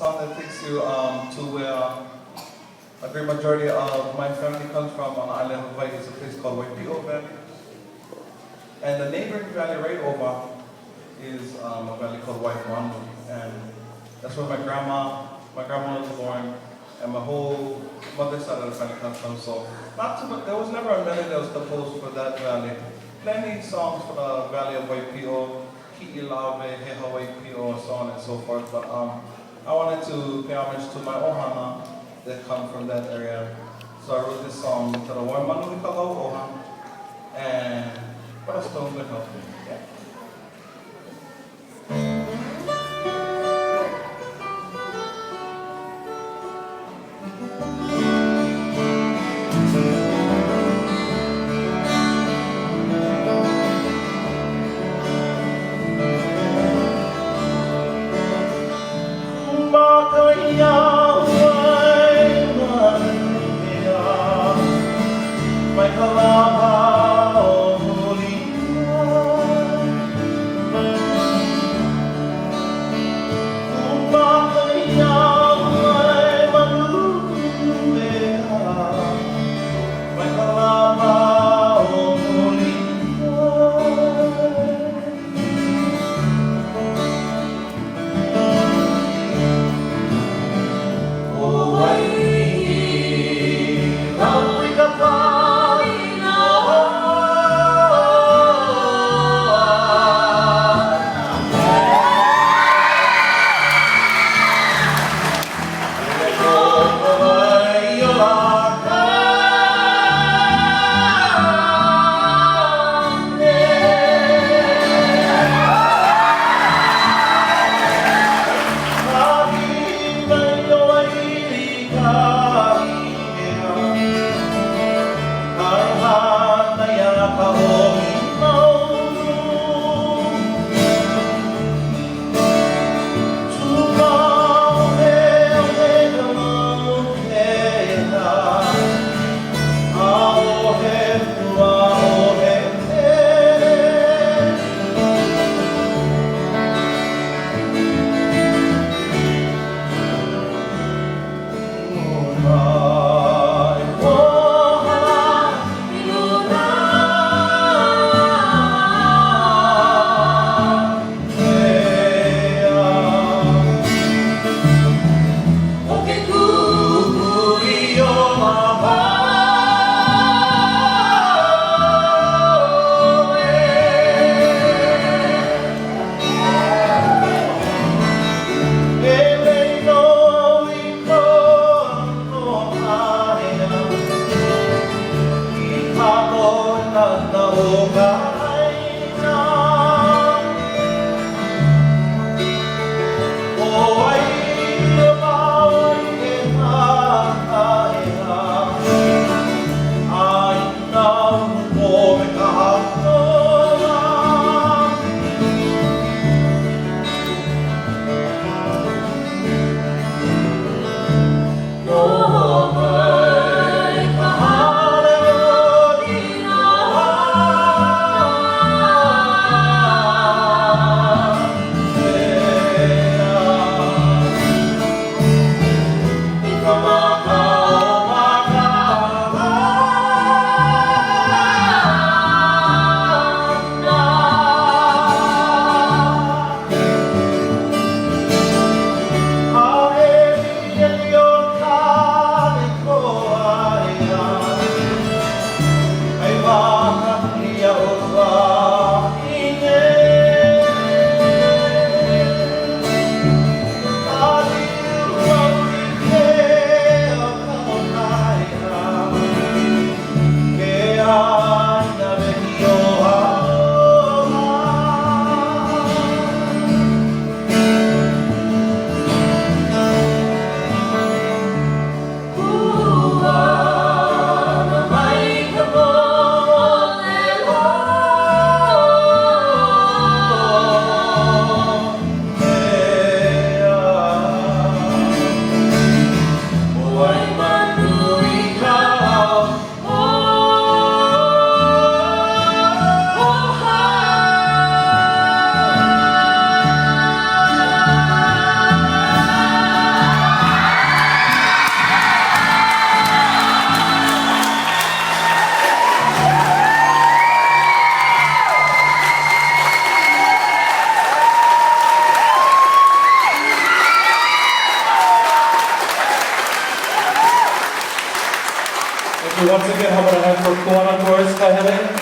Song that takes you to where a great majority of my family comes from on the island of Hawaii. It's a place called Waimanu Valley. And the neighboring valley right over is a valley called Waimanu Nui. And that's where my grandma was born, and my whole mother's side of the family comes from. So not too much, there was never a melody that was composed for that valley. Plenty songs for the valley of Waipio, Ki'ilave, Heha Waipio, and so on and so forth. But I wanted to pay homage to my ohana that come from that area. So I wrote this song to the Waimanu I Ka Lauoha and for the Stone Matautia. Yeah. My kalama o mulia So once again, how about a hand for Kuana Torres Kahele?